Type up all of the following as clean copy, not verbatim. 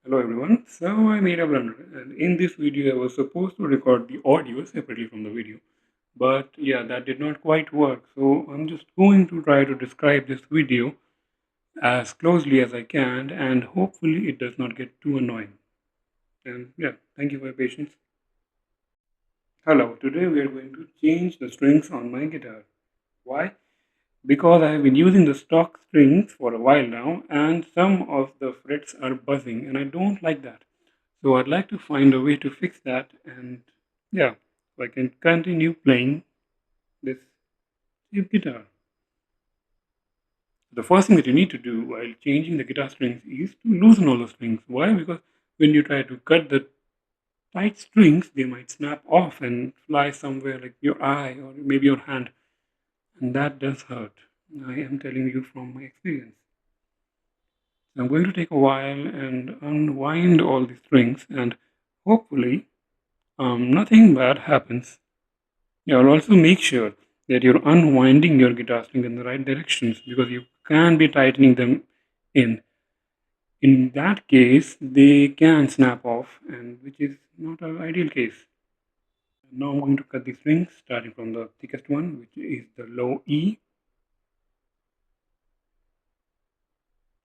Hello everyone. So I made a blunder, and in this video I was supposed to record the audio separately from the video, but yeah, that did not quite work. So I'm just going to try to describe this video as closely as I can, and hopefully it does not get too annoying. And yeah, thank you for your patience. Hello, today we are going to change the strings on my guitar. Why? Because I have been using the stock strings for a while now, and some of the frets are buzzing, and I don't like that. So I'd like to find a way to fix that, and yeah, so I can continue playing this cheap guitar. The first thing that you need to do while changing the guitar strings is to loosen all the strings. Why? Because when you try to cut the tight strings, they might snap off and fly somewhere like your eye or maybe your hand, and that does hurt. I am telling you from my experience. So I'm going to take a while and unwind all the strings, and hopefully, nothing bad happens. You'll also make sure that you're unwinding your guitar string in the right directions because you can be tightening them in. In that case, they can snap off, and which is not an ideal case. Now I'm going to cut the strings starting from the thickest one, which is the low E,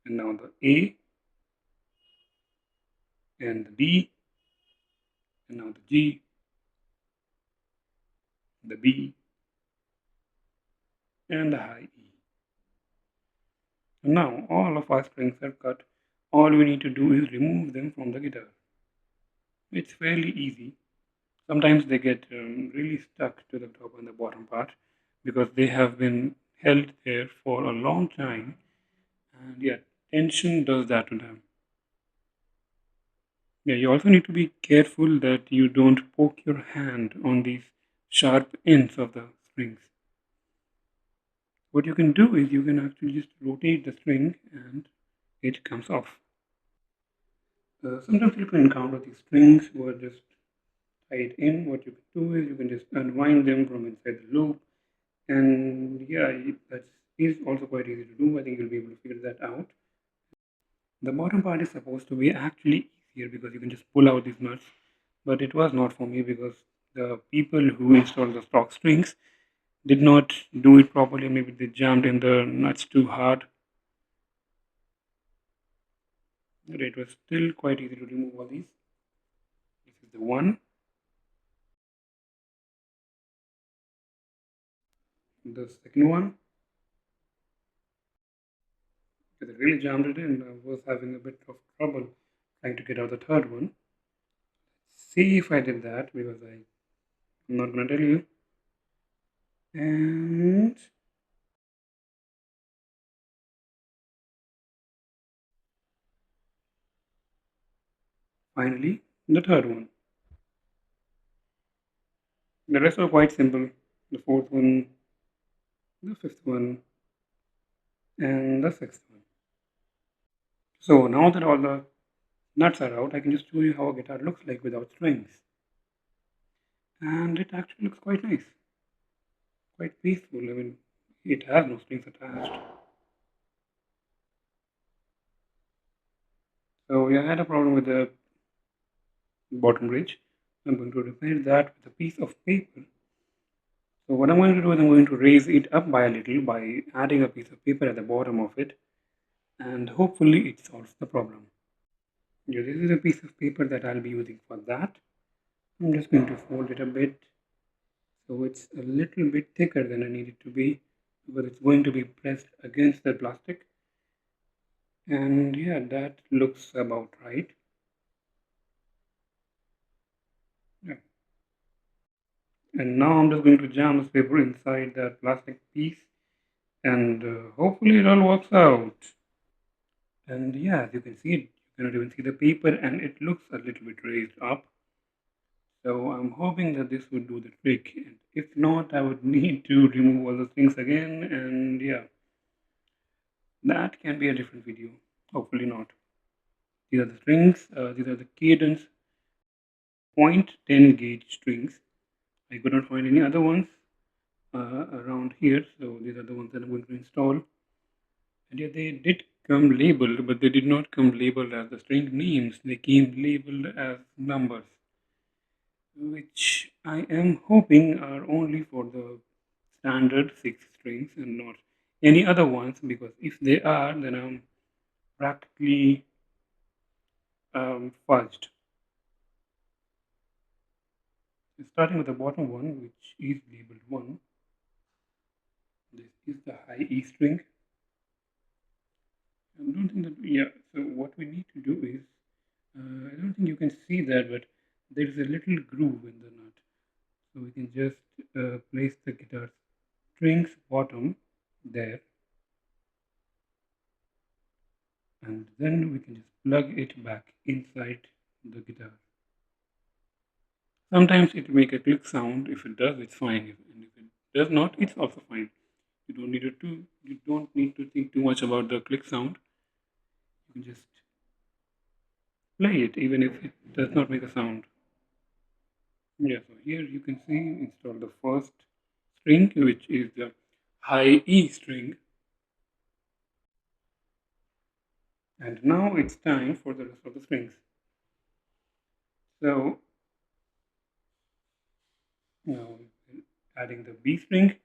and now the A, and the D, and now the G, the B, and the high E. And now all of our strings are cut. All we need to do is remove them from the guitar. It's fairly easy. Sometimes they get really stuck to the top and the bottom part because they have been held there for a long time, and yeah, tension does that to them. Yeah, you also need to be careful that you don't poke your hand on these sharp ends of the strings. What you can do is you can actually just rotate the string and it comes off. Sometimes you can encounter these strings who are just tied in. What you can do is you can just unwind them from inside the loop. And yeah, that is also quite easy to do. I think you'll be able to figure that out. The bottom part is supposed to be actually easier because you can just pull out these nuts, but it was not for me because the people who installed the stock strings did not do it properly. Maybe they jammed in the nuts too hard. But it was still quite easy to remove all these. This is the one. The second one, because I really jammed it in, I was having a bit of trouble trying to get out the third one. See if I did that because I'm not going to tell you. And finally, the third one. The rest are quite simple. The fourth one, the fifth one, and the sixth one. So now that all the nuts are out, I can just show you how a guitar looks like without strings. And it actually looks quite nice, quite peaceful. I mean, it has no strings attached. So yeah, I had a problem with the bottom ridge. I'm going to repair that with a piece of paper. So what I'm going to do is I'm going to raise it up by a little by adding a piece of paper at the bottom of it, and hopefully it solves the problem. Yeah, this is a piece of paper that I'll be using for that. I'm just going to fold it a bit so it's a little bit thicker than I need it to be because it's going to be pressed against the plastic. And yeah, that looks about right. Yeah. And now I'm just going to jam this paper inside that plastic piece, and hopefully it all works out. And yeah, as you can see, you cannot even see the paper, and it looks a little bit raised up. So I'm hoping that this would do the trick. And if not, I would need to remove all those things again. And yeah, that can be a different video. Hopefully not. These are the strings. These are the cadence 0.10 gauge strings. I could not find any other ones around here. So these are the ones that I'm going to install. And yeah, they did come labeled, but they did not come labeled as the string names. They came labeled as numbers, which I am hoping are only for the standard six strings and not any other ones, because if they are, then I'm practically fudged. So starting with the bottom one, which is labeled 1, this is the high E string. I don't think that, yeah, so what we need to do is, I don't think you can see that, but there is a little groove in the nut. So we can just place the guitar strings bottom there, and then we can just plug it back inside the guitar. Sometimes it will make a click sound. If it does, it's fine. And if it does not, it's also fine. You don't need to think too much about the click sound. You can just play it even if it does not make a sound. Yeah, so here you can see install the first string, which is the high E string. And now it's time for the rest of the strings. So now adding the B string,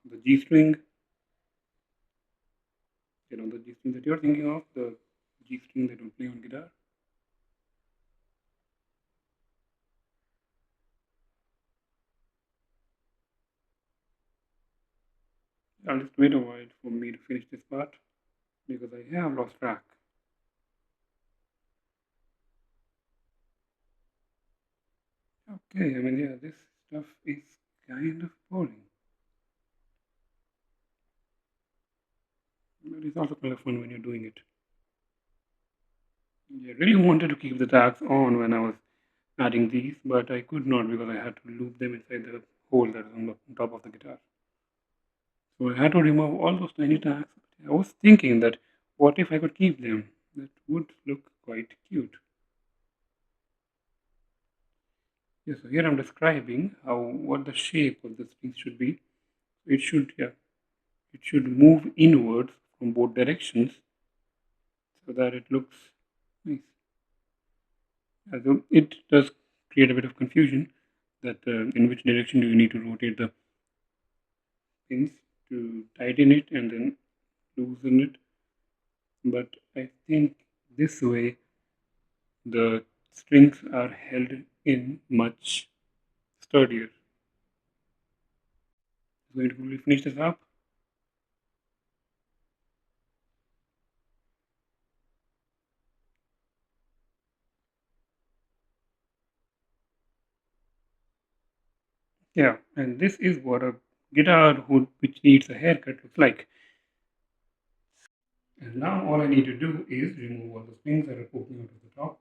the G string, the G string that you're thinking of, the G string that we play on guitar. I'll just wait a while for me to finish this part because I have lost track. Okay, I mean, yeah, this stuff is kind of boring, but it's also kind of fun when you're doing it. I really wanted to keep the tags on when I was adding these, but I could not because I had to loop them inside the hole that is on the top of the guitar. So I had to remove all those tiny tags. I was thinking that what if I could keep them? That would look quite cute. Yeah, so here I'm describing how what the shape of the string should be. It should, yeah, it should move inwards from both directions so that it looks nice. So it does create a bit of confusion that in which direction do you need to rotate the pins to tighten it and then loosen it. But I think this way the strings are held in much sturdier. So it will finish this up. Yeah, and this is what a guitar which needs a haircut looks like. And now all I need to do is remove all the strings that are poking out of the top.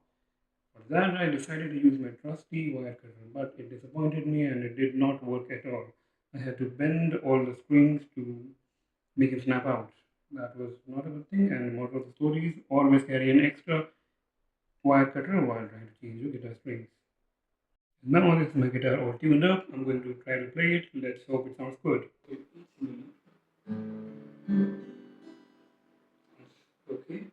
For that, I decided to use my trusty wire cutter, but it disappointed me and it did not work at all. I had to bend all the strings to make it snap out. That was not a good thing, and moral of the story is always carry an extra wire cutter while trying to change your guitar strings. Now this is my guitar all tuned up. I'm going to try to play it. Let's hope it sounds good. Okay.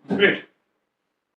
Great.